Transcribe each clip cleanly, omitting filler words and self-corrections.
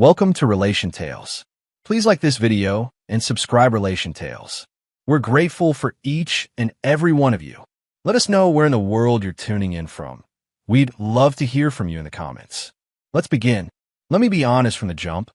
Welcome to Relation Tales. Please like this video and subscribe Relation Tales. We're grateful for each and every one of you. Let us know where in the world you're tuning in from. We'd love to hear from you in the comments. Let's begin. Let me be honest from the jump.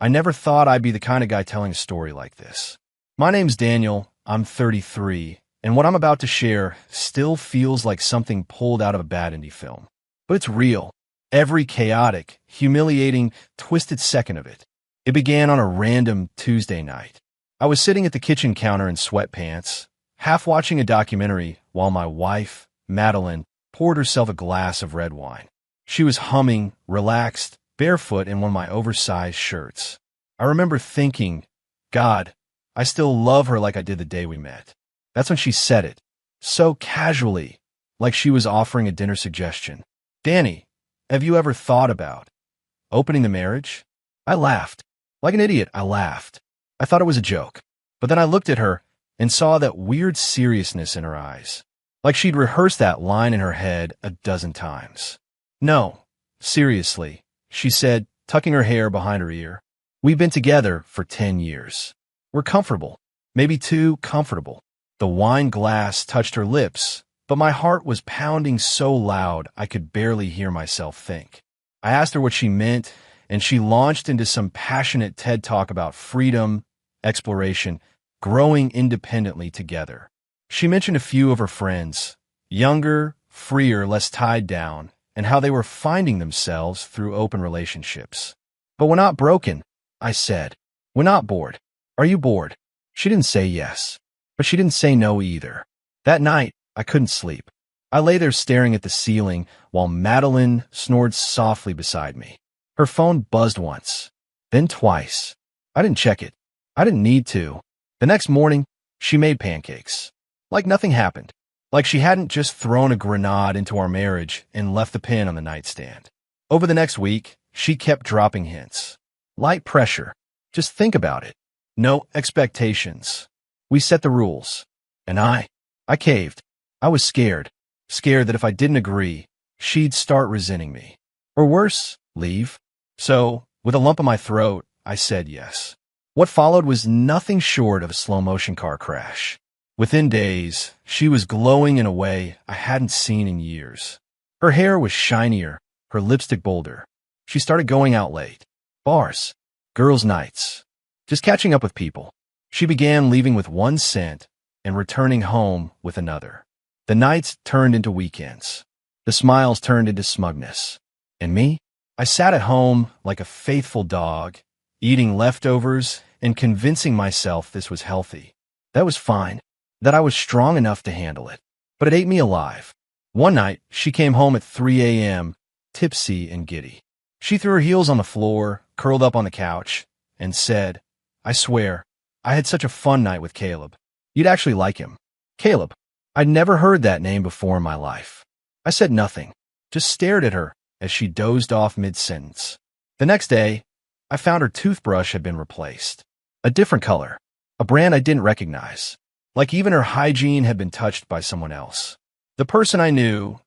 I never thought I'd be the kind of guy telling a story like this. My name's Daniel, I'm 33, and what I'm about to share still feels like something pulled out of a bad indie film. But it's real. Every chaotic, humiliating, twisted second of it. It began on a random Tuesday night. I was sitting at the kitchen counter in sweatpants, half watching a documentary while my wife, Madeline, poured herself a glass of red wine. She was humming, relaxed, barefoot in one of my oversized shirts. I remember thinking, God, I still love her like I did the day we met. That's when she said it, so casually, like she was offering a dinner suggestion. Danny, have you ever thought about opening the marriage? I laughed. Like an idiot, I laughed. I thought it was a joke. But then I looked at her and saw that weird seriousness in her eyes, like she'd rehearsed that line in her head a dozen times. No, seriously, she said, tucking her hair behind her ear. We've been together for 10 years. We're comfortable, maybe too comfortable. The wine glass touched her lips, but my heart was pounding so loud I could barely hear myself think. I asked her what she meant, and she launched into some passionate TED talk about freedom, exploration, growing independently together. She mentioned a few of her friends, younger, freer, less tied down, and how they were finding themselves through open relationships. But we're not broken, I said. We're not bored. Are you bored? She didn't say yes, but she didn't say no either. That night, I couldn't sleep. I lay there staring at the ceiling while Madeline snored softly beside me. Her phone buzzed once, then twice. I didn't check it. I didn't need to. The next morning, she made pancakes. Like nothing happened. Like she hadn't just thrown a grenade into our marriage and left the pin on the nightstand. Over the next week, she kept dropping hints. Light pressure. Just think about it. No expectations. We set the rules. And I caved. I was scared that if I didn't agree, she'd start resenting me. Or worse, leave. So, with a lump in my throat, I said yes. What followed was nothing short of a slow-motion car crash. Within days, she was glowing in a way I hadn't seen in years. Her hair was shinier, her lipstick bolder. She started going out late. Bars, girls' nights, just catching up with people. She began leaving with one scent and returning home with another. The nights turned into weekends. The smiles turned into smugness. And me? I sat at home like a faithful dog, eating leftovers and convincing myself this was healthy. That was fine, that I was strong enough to handle it. But it ate me alive. One night, she came home at 3 a.m., tipsy and giddy. She threw her heels on the floor, curled up on the couch, and said, I swear, I had such a fun night with Caleb. You'd actually like him. Caleb. I'd never heard that name before in my life. I said nothing, just stared at her as she dozed off mid-sentence. The next day, I found her toothbrush had been replaced. A different color, a brand I didn't recognize. Like even her hygiene had been touched by someone else. The person I knew,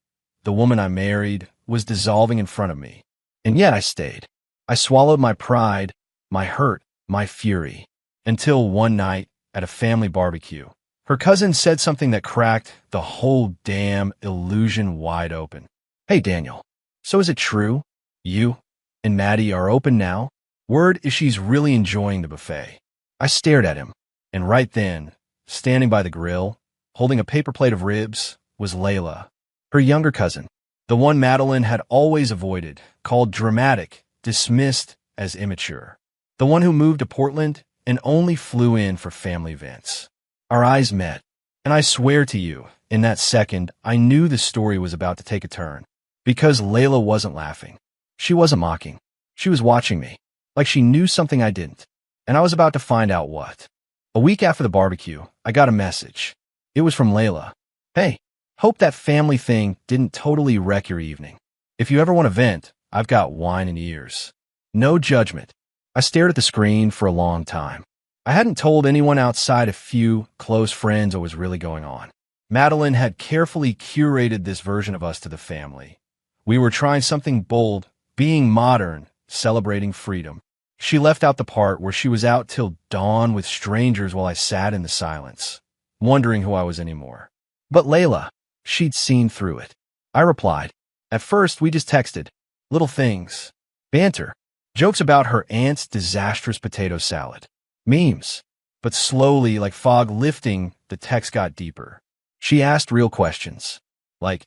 the woman I married, was dissolving in front of me. And yet I stayed. I swallowed my pride, my hurt, my fury, until one night at a family barbecue, her cousin said something that cracked the whole damn illusion wide open. Hey, Daniel, so is it true? You and Maddie are open now? Word is she's really enjoying the buffet. I stared at him, and right then, standing by the grill, holding a paper plate of ribs, was Layla, her younger cousin, the one Madeline had always avoided, called dramatic, dismissed as immature, the one who moved to Portland and only flew in for family events. Our eyes met, and I swear to you, in that second, I knew the story was about to take a turn. Because Layla wasn't laughing. She wasn't mocking. She was watching me, like she knew something I didn't. And I was about to find out what. A week after the barbecue, I got a message. It was from Layla. Hey, hope that family thing didn't totally wreck your evening. If you ever want to vent, I've got wine and ears. No judgment. I stared at the screen for a long time. I hadn't told anyone outside a few close friends what was really going on. Madeline had carefully curated this version of us to the family. We were trying something bold, being modern, celebrating freedom. She left out the part where she was out till dawn with strangers while I sat in the silence, wondering who I was anymore. But Layla, she'd seen through it. I replied. At first, we just texted. Little things. Banter. Jokes about her aunt's disastrous potato salad. Memes. But slowly, like fog lifting, the text got deeper. She asked real questions. Like,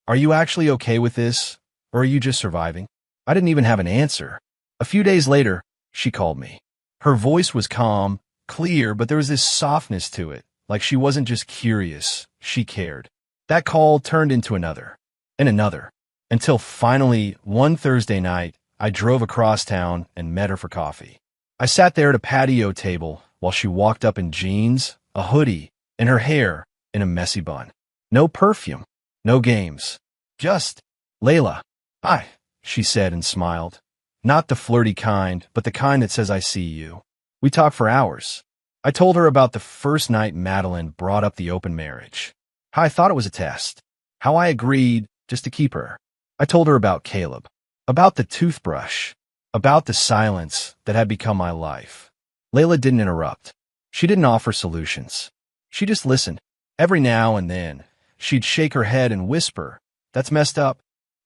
are you actually okay with this? Or are you just surviving? I didn't even have an answer. A few days later, she called me. Her voice was calm, clear, but there was this softness to it, like she wasn't just curious, she cared. That call turned into another, and another, until finally, one Thursday night, I drove across town and met her for coffee. I sat there at a patio table while she walked up in jeans, a hoodie, and her hair in a messy bun. No perfume, no games. Just, Layla. Hi, she said and smiled. Not the flirty kind, but the kind that says I see you. We talked for hours. I told her about the first night Madeline brought up the open marriage. How I thought it was a test. How I agreed just to keep her. I told her about Caleb. About the toothbrush. About the silence that had become my life. Layla didn't interrupt. She didn't offer solutions. She just listened. Every now and then, she'd shake her head and whisper, "That's messed up."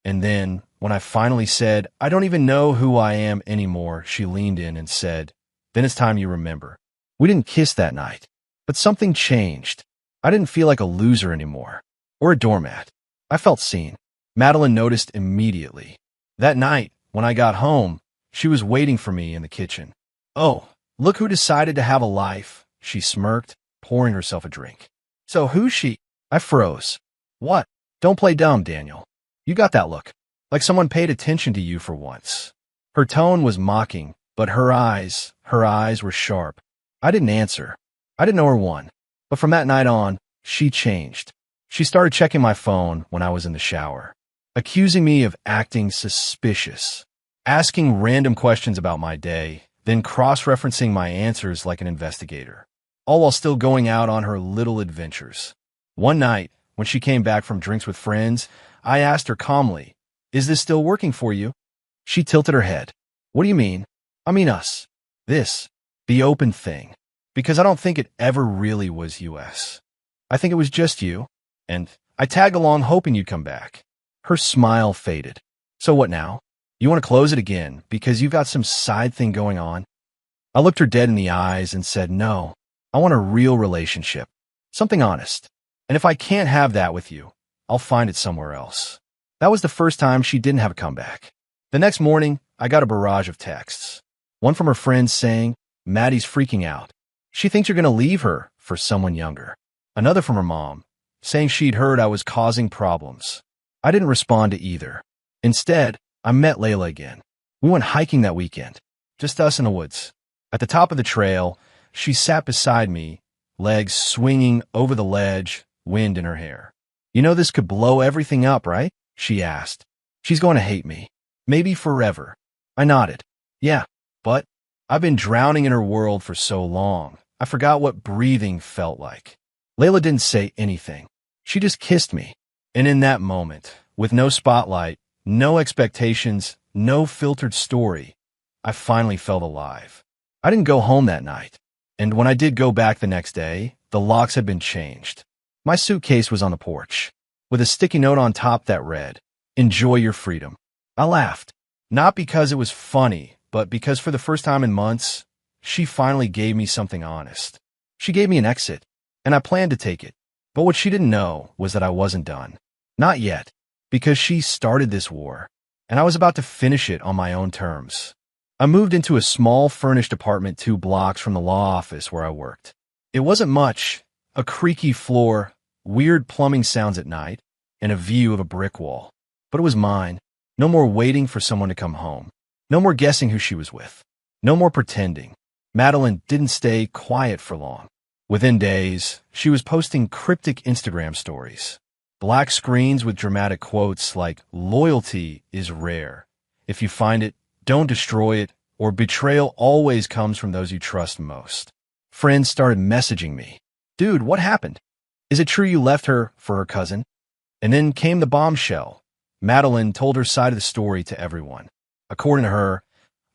And then, when I finally said, "I don't even know who I am anymore," she leaned in and said, "Then it's time you remember." We didn't kiss that night, but something changed. I didn't feel like a loser anymore, or a doormat. I felt seen. Madeline noticed immediately. That night, when I got home, she was waiting for me in the kitchen. "Oh, look who decided to have a life," she smirked, pouring herself a drink. "So who's she?" I froze. "What? Don't play dumb, Daniel. You got that look, like someone paid attention to you for once." Her tone was mocking, but her eyes were sharp. I didn't answer. I didn't know her one. But from that night on, she changed. She started checking my phone when I was in the shower, accusing me of acting suspicious, asking random questions about my day, then cross-referencing my answers like an investigator, all while still going out on her little adventures. One night, when she came back from drinks with friends, I asked her calmly, "Is this still working for you?" She tilted her head. "What do you mean?" "I mean us. This. The open thing. Because I don't think it ever really was US. I think it was just you. And I tagged along hoping you'd come back." Her smile faded. "So what now? You want to close it again because you've got some side thing going on?" I looked her dead in the eyes and said, "No, I want a real relationship. Something honest. And if I can't have that with you, I'll find it somewhere else." That was the first time she didn't have a comeback. The next morning, I got a barrage of texts. One from her friends saying, "Maddie's freaking out. She thinks you're going to leave her for someone younger." Another from her mom, saying she'd heard I was causing problems. I didn't respond to either. Instead, I met Layla again. We went hiking that weekend, just us in the woods. At the top of the trail, she sat beside me, legs swinging over the ledge, wind in her hair. "You know this could blow everything up, right?" she asked. "She's going to hate me. Maybe forever." I nodded. "Yeah, but I've been drowning in her world for so long, I forgot what breathing felt like." Layla didn't say anything. She just kissed me. And in that moment, with no spotlight, no expectations, no filtered story, I finally felt alive. I didn't go home that night. And when I did go back the next day, the locks had been changed. My suitcase was on the porch, with a sticky note on top that read, "Enjoy your freedom." I laughed, not because it was funny, but because for the first time in months, she finally gave me something honest. She gave me an exit, and I planned to take it. But what she didn't know was that I wasn't done. Not yet, because she started this war, and I was about to finish it on my own terms. I moved into a small furnished apartment 2 blocks from the law office where I worked. It wasn't much, a creaky floor, weird plumbing sounds at night, and a view of a brick wall. But it was mine. No more waiting for someone to come home. No more guessing who she was with. No more pretending. Madeline didn't stay quiet for long. Within days, she was posting cryptic Instagram stories. Black screens with dramatic quotes like, "Loyalty is rare. If you find it, don't destroy it," or "Betrayal always comes from those you trust most." Friends started messaging me. "Dude, what happened? Is it true you left her for her cousin?" And then came the bombshell. Madeline told her side of the story to everyone. According to her,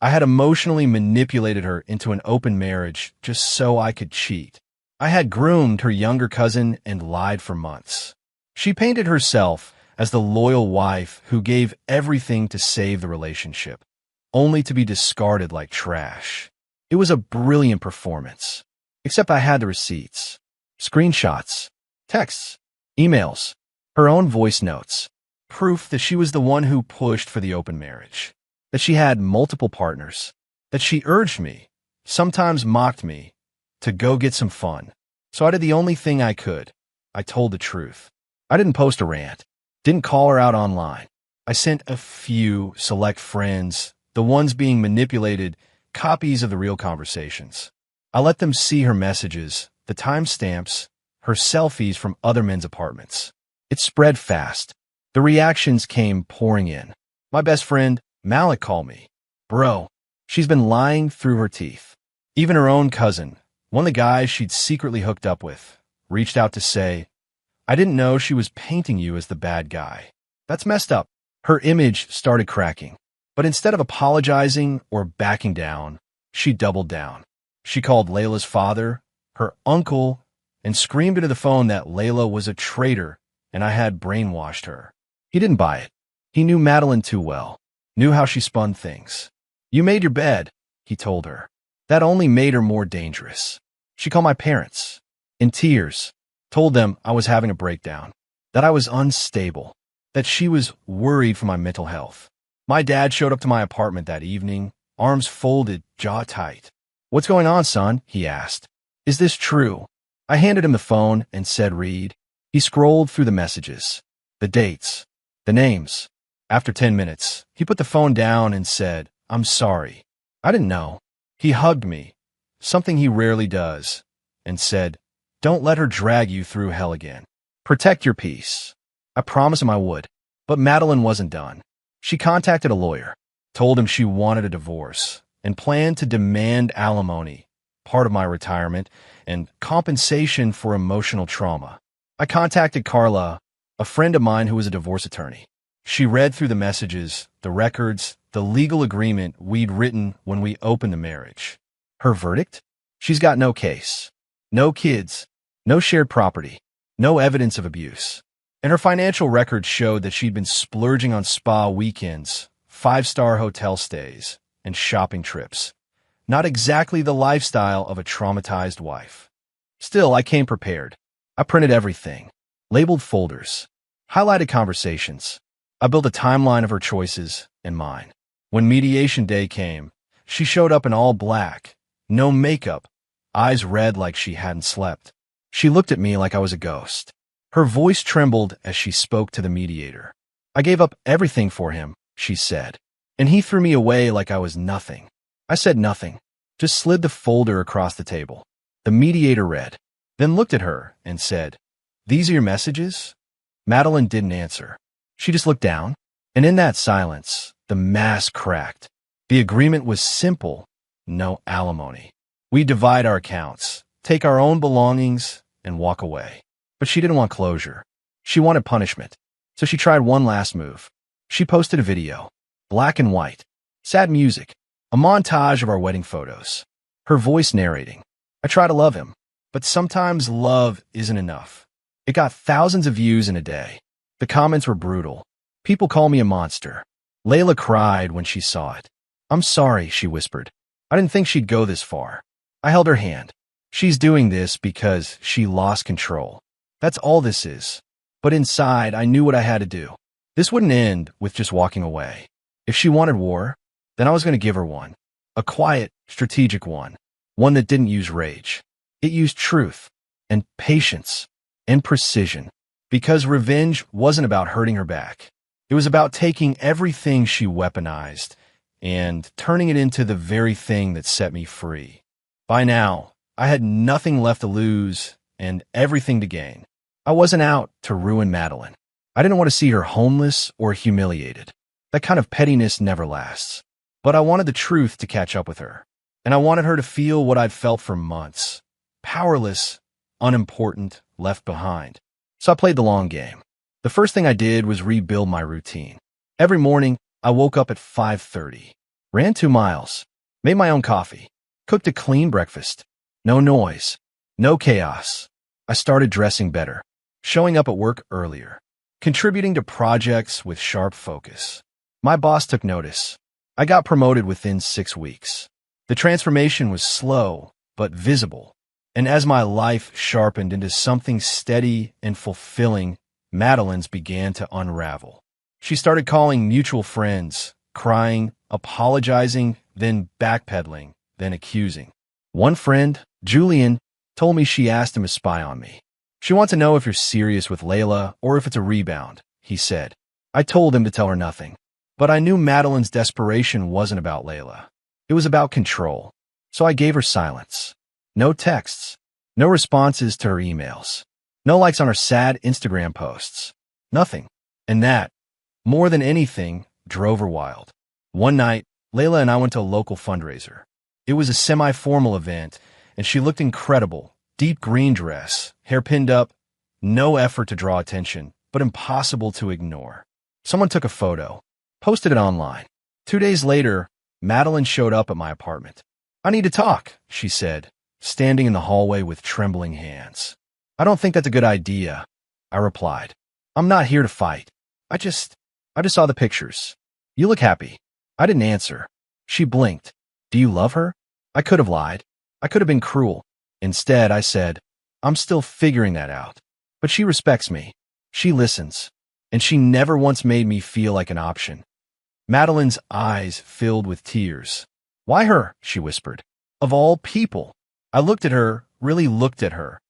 I had emotionally manipulated her into an open marriage just so I could cheat. I had groomed her younger cousin and lied for months. She painted herself as the loyal wife who gave everything to save the relationship, only to be discarded like trash. It was a brilliant performance, except I had the receipts, screenshots, texts, emails, her own voice notes, proof that she was the one who pushed for the open marriage, that she had multiple partners, that she urged me, sometimes mocked me, to go get some fun. So I did the only thing I could. I told the truth. I didn't post a rant, didn't call her out online. I sent a few select friends, the ones being manipulated, copies of the real conversations. I let them see her messages, the timestamps, her selfies from other men's apartments. It spread fast. The reactions came pouring in. My best friend, Malik, called me. Bro, she's been lying through her teeth. Even her own cousin, one of the guys she'd secretly hooked up with, reached out to say, I didn't know she was painting you as the bad guy. That's messed up. Her image started cracking. But instead of apologizing or backing down, she doubled down. She called Layla's father, her uncle, and screamed into the phone that Layla was a traitor and I had brainwashed her. He didn't buy it. He knew Madeline too well, knew how she spun things. You made your bed, he told her. That only made her more dangerous. She called my parents, in tears, told them I was having a breakdown, that I was unstable, that she was worried for my mental health. My dad showed up to my apartment that evening, arms folded, jaw tight. What's going on, son? He asked. Is this true? I handed him the phone and said read. He scrolled through the messages, the dates, the names. After 10 minutes, he put the phone down and said, I'm sorry. I didn't know. He hugged me, something he rarely does, and said, don't let her drag you through hell again. Protect your peace. I promised him I would, but Madeline wasn't done. She contacted a lawyer, told him she wanted a divorce, and planned to demand alimony, part of my retirement, and compensation for emotional trauma. I contacted Carla, a friend of mine who was a divorce attorney. She read through the messages, the records, the legal agreement we'd written when we opened the marriage. Her verdict? She's got no case, no kids, no shared property, no evidence of abuse. And her financial records showed that she'd been splurging on spa weekends, 5-star hotel stays, and shopping trips. Not exactly the lifestyle of a traumatized wife. Still, I came prepared. I printed everything, labeled folders, highlighted conversations. I built a timeline of her choices and mine. When mediation day came, she showed up in all black, no makeup, eyes red like she hadn't slept. She looked at me like I was a ghost. Her voice trembled as she spoke to the mediator. I gave up everything for him, she said, and he threw me away like I was nothing. I said nothing, just slid the folder across the table. The mediator read, then looked at her and said, these are your messages? Madeline didn't answer. She just looked down, and in that silence, the mask cracked. The agreement was simple, no alimony. We divide our accounts, take our own belongings, and walk away. But she didn't want closure. She wanted punishment. So she tried one last move. She posted a video, black and white, sad music, a montage of our wedding photos, her voice narrating. I try to love him, but sometimes love isn't enough. It got thousands of views in a day. The comments were brutal. People call me a monster. Layla cried when she saw it. I'm sorry, she whispered. I didn't think she'd go this far. I held her hand. She's doing this because she lost control. That's all this is. But inside, I knew what I had to do. This wouldn't end with just walking away. If she wanted war, then I was going to give her one. A quiet, strategic one. One that didn't use rage. It used truth and patience and precision. Because revenge wasn't about hurting her back. It was about taking everything she weaponized and turning it into the very thing that set me free. By now, I had nothing left to lose and everything to gain. I wasn't out to ruin Madeline. I didn't want to see her homeless or humiliated. That kind of pettiness never lasts. But I wanted the truth to catch up with her. And I wanted her to feel what I'd felt for months. Powerless, unimportant, left behind. So I played the long game. The first thing I did was rebuild my routine. Every morning, I woke up at 5:30. Ran 2 miles. Made my own coffee. Cooked a clean breakfast. No noise. No chaos. I started dressing better. Showing up at work earlier. Contributing to projects with sharp focus. My boss took notice. I got promoted within 6 weeks. The transformation was slow, but visible. And as my life sharpened into something steady and fulfilling, Madeline's began to unravel. She started calling mutual friends, crying, apologizing, then backpedaling, then accusing. One friend, Julian, told me she asked him to spy on me. She wants to know if you're serious with Layla or if it's a rebound, he said. I told him to tell her nothing. But I knew Madeline's desperation wasn't about Layla. It was about control. So I gave her silence. No texts. No responses to her emails. No likes on her sad Instagram posts. Nothing. And that, more than anything, drove her wild. One night, Layla and I went to a local fundraiser. It was a semi-formal event, and she looked incredible. Deep green dress, hair pinned up, no effort to draw attention, but impossible to ignore. Someone took a photo, posted it online. 2 days later, Madeline showed up at my apartment. I need to talk, she said, standing in the hallway with trembling hands. I don't think that's a good idea, I replied. I'm not here to fight. I just saw the pictures. You look happy. I didn't answer. She blinked. Do you love her? I could have lied. I could have been cruel. Instead, I said, I'm still figuring that out. But she respects me. She listens. And she never once made me feel like an option. Madeline's eyes filled with tears. Why her? She whispered. Of all people. I looked at her, really looked at her.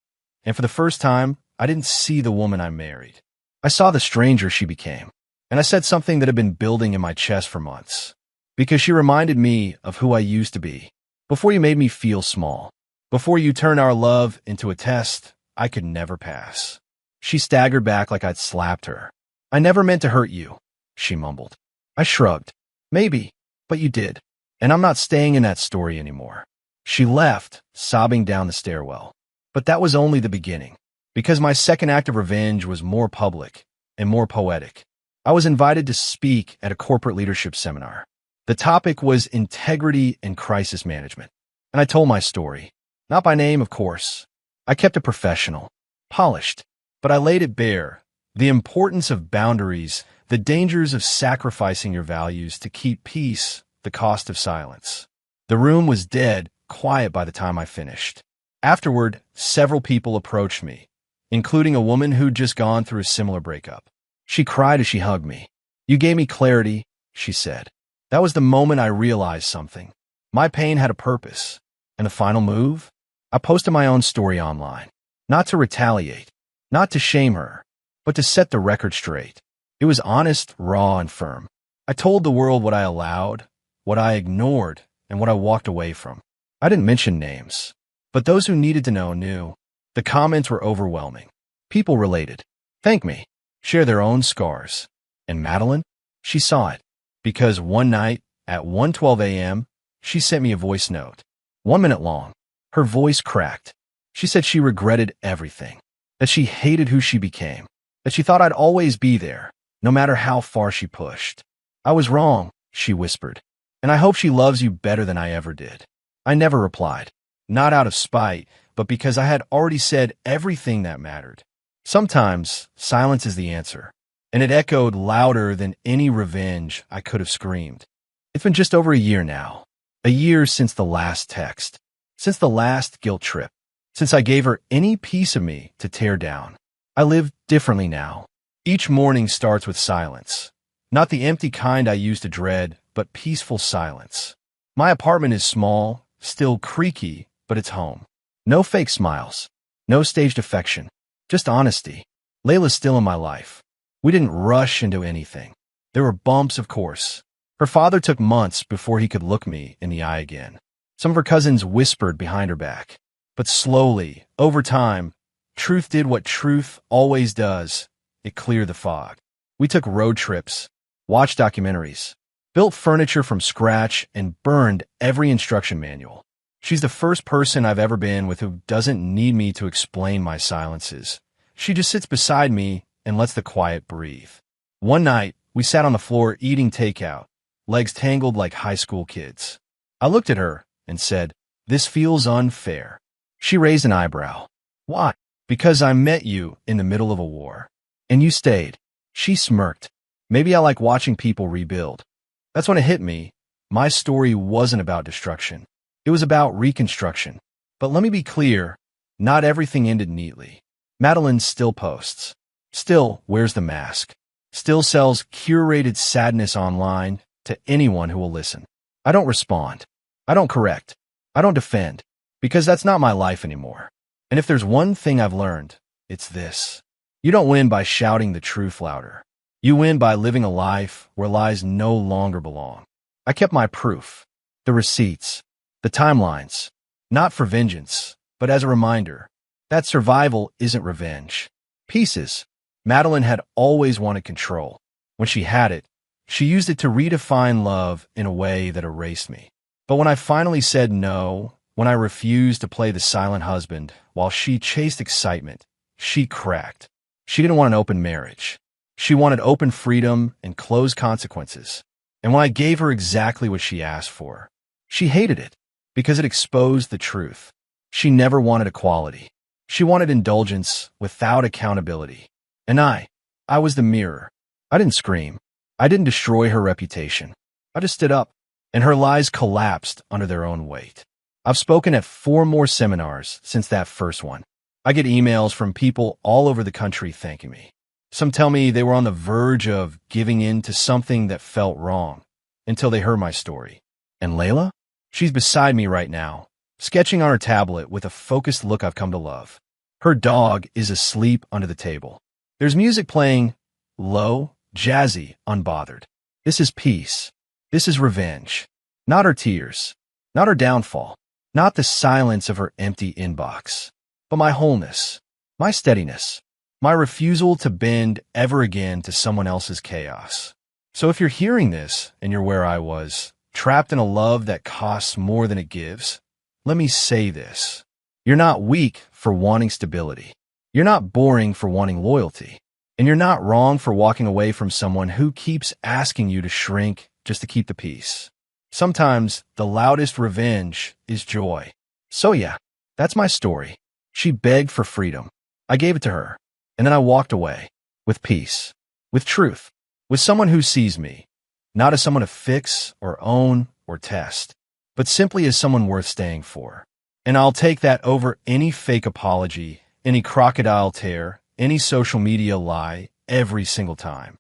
And for the first time, I didn't see the woman I married. I saw the stranger she became. And I said something that had been building in my chest for months. Because she reminded me of who I used to be. Before you made me feel small. Before you turned our love into a test I could never pass. She staggered back like I'd slapped her. I never meant to hurt you, she mumbled. I shrugged. Maybe, but you did. And I'm not staying in that story anymore. She left, sobbing down the stairwell. But that was only the beginning. Because my second act of revenge was more public and more poetic. I was invited to speak at a corporate leadership seminar. The topic was integrity and crisis management. And I told my story. Not by name, of course. I kept it professional, polished, but I laid it bare. The importance of boundaries, the dangers of sacrificing your values to keep peace, the cost of silence. The room was dead, quiet by the time I finished. Afterward, several people approached me, including a woman who'd just gone through a similar breakup. She cried as she hugged me. You gave me clarity, she said. That was the moment I realized something. My pain had a purpose. And the final move? I posted my own story online. Not to retaliate, not to shame her, but to set the record straight. It was honest, raw, and firm. I told the world what I allowed, what I ignored, and what I walked away from. I didn't mention names, but those who needed to know knew. The comments were overwhelming. People related, thanked me, shared their own scars. And Madeline? She saw it. Because one night, at 1:12 a.m., she sent me a voice note. 1 minute long. Her voice cracked. She said she regretted everything. That she hated who she became. That she thought I'd always be there, no matter how far she pushed. I was wrong, she whispered. And I hope she loves you better than I ever did. I never replied. Not out of spite, but because I had already said everything that mattered. Sometimes, silence is the answer. And it echoed louder than any revenge I could have screamed. It's been just over a year now. A year since the last text. Since the last guilt trip. Since I gave her any piece of me to tear down. I live differently now. Each morning starts with silence. Not the empty kind I used to dread, but peaceful silence. My apartment is small, still creaky, but it's home. No fake smiles. No staged affection. Just honesty. Layla's still in my life. We didn't rush into anything. There were bumps, of course. Her father took months before he could look me in the eye again. Some of her cousins whispered behind her back. But slowly, over time, truth did what truth always does. It cleared the fog. We took road trips, watched documentaries, built furniture from scratch, and burned every instruction manual. She's the first person I've ever been with who doesn't need me to explain my silences. She just sits beside me and lets the quiet breathe. One night, we sat on the floor eating takeout. legs tangled like high school kids. I looked at her and said, "This feels unfair." She raised an eyebrow. "Why?" "Because I met you in the middle of a war, and you stayed." She smirked. "Maybe I like watching people rebuild." That's when it hit me. My story wasn't about destruction. It was about reconstruction. But let me be clear, not everything ended neatly. Madeline still posts, still wears the mask, still sells curated sadness online to anyone who will listen. I don't respond. I don't correct. I don't defend, because that's not my life anymore. And if there's one thing I've learned, it's this. You don't win by shouting the truth louder. You win by living a life where lies no longer belong. I kept my proof, the receipts, the timelines, not for vengeance, but as a reminder that survival isn't revenge. Pieces. Madeline had always wanted control. When she had it, she used it to redefine love in a way that erased me. But when I finally said no, when I refused to play the silent husband while she chased excitement, she cracked. She didn't want an open marriage. She wanted open freedom and closed consequences. And when I gave her exactly what she asked for, she hated it because it exposed the truth. She never wanted equality. She wanted indulgence without accountability. And I was the mirror. I didn't scream. I didn't destroy her reputation. I just stood up, and her lies collapsed under their own weight. I've spoken at 4 more seminars since that first one. I get emails from people all over the country thanking me. Some tell me they were on the verge of giving in to something that felt wrong until they heard my story. And Layla? She's beside me right now, sketching on her tablet with a focused look I've come to love. Her dog is asleep under the table. There's music playing, low, jazzy, unbothered. This is peace. This is revenge. Not her tears. Not her downfall. Not the silence of her empty inbox. But my wholeness. My steadiness. My refusal to bend ever again to someone else's chaos. So if you're hearing this and you're where I was, trapped in a love that costs more than it gives, let me say this. You're not weak for wanting stability. You're not boring for wanting loyalty. And you're not wrong for walking away from someone who keeps asking you to shrink just to keep the peace. Sometimes the loudest revenge is joy. So yeah, that's my story. She begged for freedom. I gave it to her. And then I walked away with peace, with truth, with someone who sees me, not as someone to fix or own or test, but simply as someone worth staying for. And I'll take that over any fake apology, any crocodile tear, any social media lie every single time.